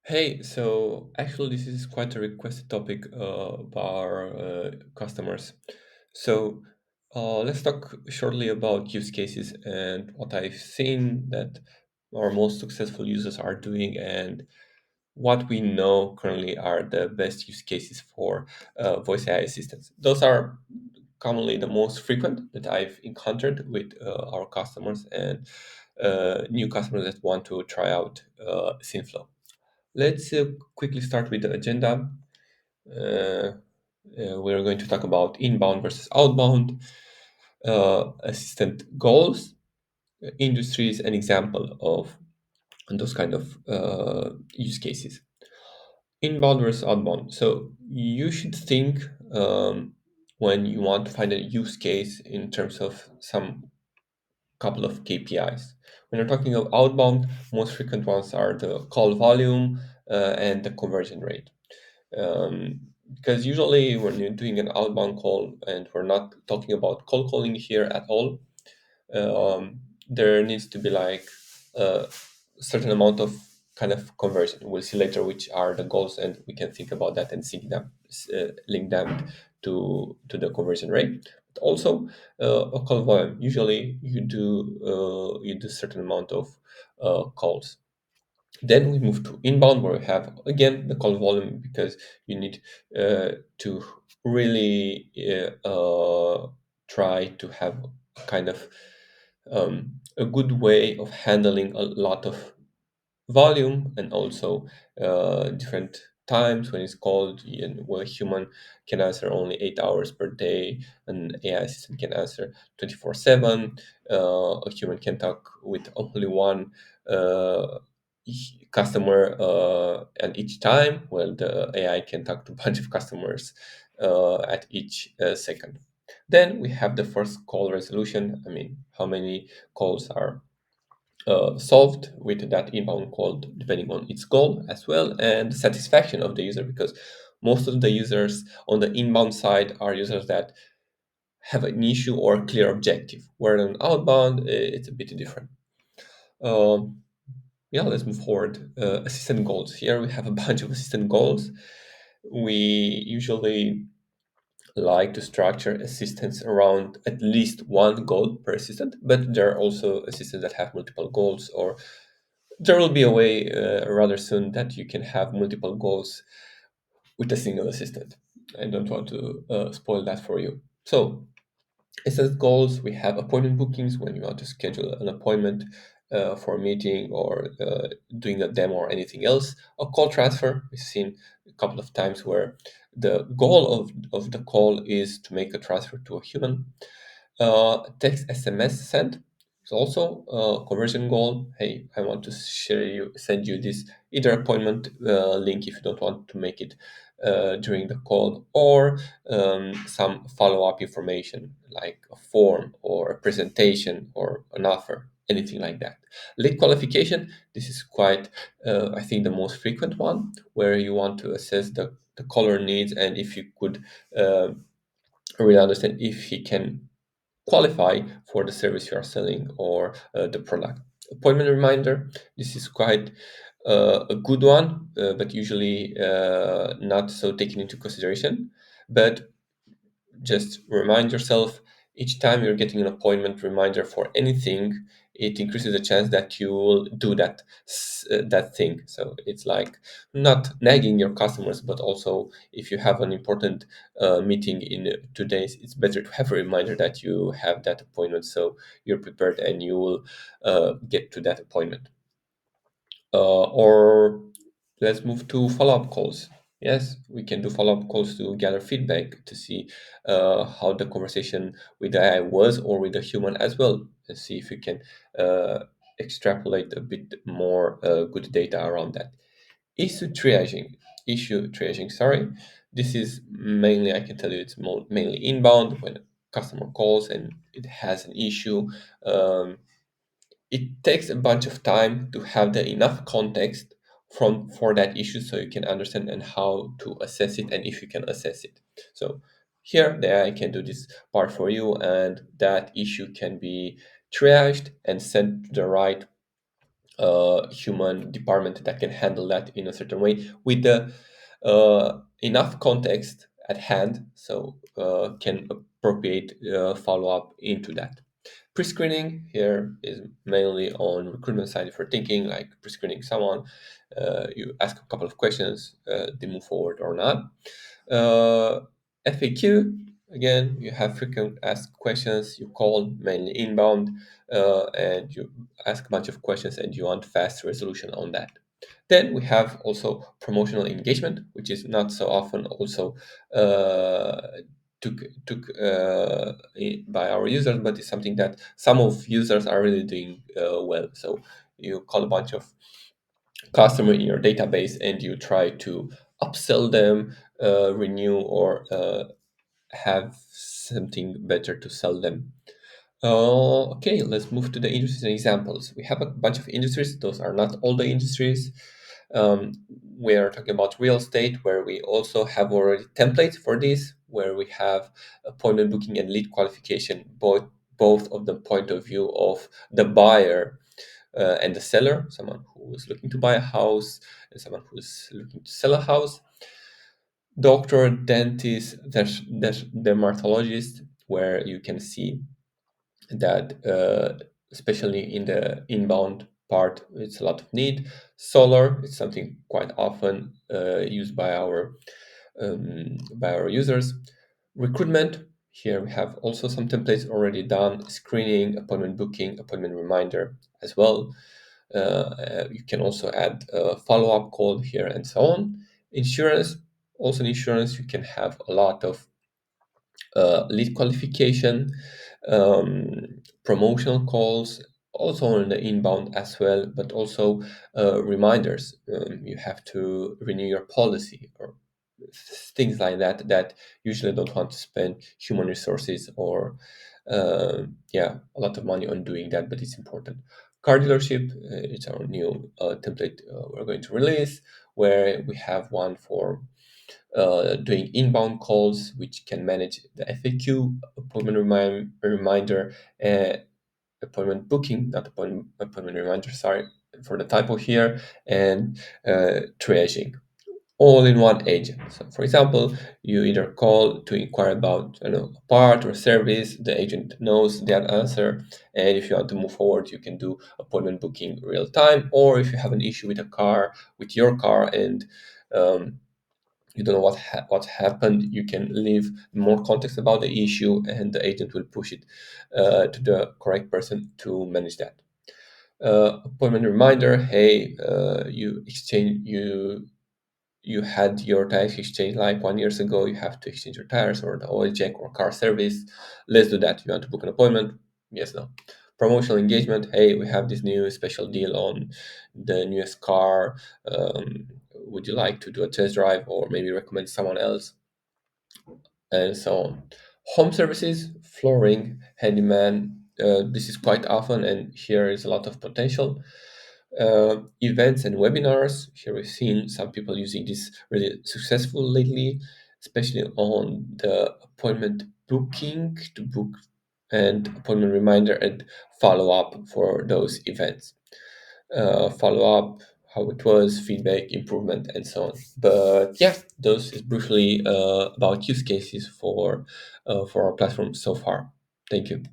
Hey, so actually, this is quite a requested topic by our customers. So let's talk shortly about use cases and what I've seen that our most successful users are doing and what we know currently are the best use cases for voice AI assistants. Those are commonly the most frequent that I've encountered with our customers and new customers that want to try out Synthflow. Let's quickly start with the agenda. We're going to talk about inbound versus outbound, assistant goals, industries, an example of those kind of use cases. Inbound versus outbound. So you should think when you want to find a use case in terms of some couple of KPIs. When you're talking of outbound, most frequent ones are the call volume and the conversion rate. Because usually when you're doing an outbound call, and we're not talking about cold calling here at all, there needs to be like a certain amount of kind of conversion. We'll see later which are the goals, and we can think about that and sync them, link them to the conversion rate. But also a call volume. Usually you do certain amount of calls. Then we move to inbound, where we have again the call volume because you need to really try to have kind of a good way of handling a lot of volume and also different times when it's called and where a human can answer only 8 hours per day, an AI assistant can answer 24/7. A human can talk with only one customer at each time, while the AI can talk to a bunch of customers at each second. Then we have the first call resolution. I mean, how many calls are solved with that inbound call depending on its goal as well, and the satisfaction of the user, because most of the users on the inbound side are users that have an issue or a clear objective, where on outbound it's a bit different. um, yeah, let's move forward. Assistant goals. Here we have a bunch of assistant goals. We usually like to structure assistants around at least one goal per assistant, but there are also assistants that have multiple goals, or there will be a way rather soon that you can have multiple goals with a single assistant. I don't want to spoil that for you. So, instead goals, we have appointment bookings when you want to schedule an appointment for a meeting or doing a demo or anything else. A call transfer, we've seen a couple of times where the goal of the call is to make a transfer to a human. Text SMS send is also a conversion goal. Hey, I want to send you this either appointment link if you don't want to make it during the call, or some follow-up information like a form or a presentation or an offer, anything like that. Lead qualification, this is quite, I think, the most frequent one, where you want to assess the caller needs and if you could really understand if he can qualify for the service you are selling or the product. Appointment reminder, this is quite a good one, but usually not so taken into consideration. But just remind yourself each time you're getting an appointment reminder for anything, it increases the chance that you will do that thing. So it's like not nagging your customers, but also if you have an important meeting in 2 days, it's better to have a reminder that you have that appointment, so you're prepared and you will get to that appointment. Or let's move to follow-up calls. Yes, we can do follow-up calls to gather feedback to see how the conversation with the AI was, or with the human as well, and see if we can uh, extrapolate a bit more good data around that. Issue triaging. Issue triaging. Sorry, this is mainly, I can tell you, it's mainly inbound when a customer calls and it has an issue. Um, it takes a bunch of time to have the enough context from for that issue, so you can understand and how to assess it and if you can assess it. So here the AI can do this part for you, and that issue can be triaged and sent to the right human department that can handle that in a certain way with the enough context at hand, so can appropriate follow-up into that. Pre-screening here is mainly on recruitment side. If you're thinking like pre-screening someone, you ask a couple of questions, they move forward or not. uh, FAQ, again, you have frequent asked questions, you call mainly inbound, and you ask a bunch of questions and you want fast resolution on that. Then we have also promotional engagement, which is not so often also uh, took by our users, but it's something that some of users are really doing well. So you call a bunch of customer in your database and you try to upsell them, renew, or have something better to sell them. Okay, let's move to the industries and examples. We have a bunch of industries. Those are not all the industries. Um, we are talking about real estate, where we also have already templates for this, where we have appointment booking and lead qualification, both of the point of view of the buyer and the seller, someone who is looking to buy a house and someone who's looking to sell a house. Doctor, dentist, there's dermatologist, where you can see that especially in the inbound part, it's a lot of need. Solar, it's something quite often used by our users. Recruitment, here we have also some templates already done. Screening, appointment booking, appointment reminder as well. You can also add a follow-up call here and so on. Insurance, also in insurance, you can have a lot of lead qualification, promotional calls, also on the inbound as well, but also reminders. You have to renew your policy or things like that that usually don't want to spend human resources or yeah, a lot of money on doing that, but it's important. Car dealership, it's our new template we're going to release, where we have one for doing inbound calls, which can manage the FAQ, reminder, appointment booking, not appointment reminder, sorry for the typo here, and triaging, all in one agent. So, for example, you either call to inquire about a part or service, the agent knows that answer, and if you want to move forward, you can do appointment booking real time, or if you have an issue with a car, with your car, and um, you don't know what happened, you can leave more context about the issue and the agent will push it to the correct person to manage that. Appointment reminder, hey, you had your tires exchange like 1 year ago, you have to exchange your tires or the oil check or car service, let's do that. You want to book an appointment? Yes, no. Promotional engagement, hey, we have this new special deal on the newest car, would you like to do a test drive or maybe recommend someone else, and so on. Home services, flooring, handyman, this is quite often, and here is a lot of potential. Events and webinars, here we've seen some people using this really successful lately, especially on the appointment booking to book and appointment reminder and follow up for those events. Follow up, how it was, feedback, improvement, and so on. But yeah, those is briefly about use cases for our platform so far. Thank you.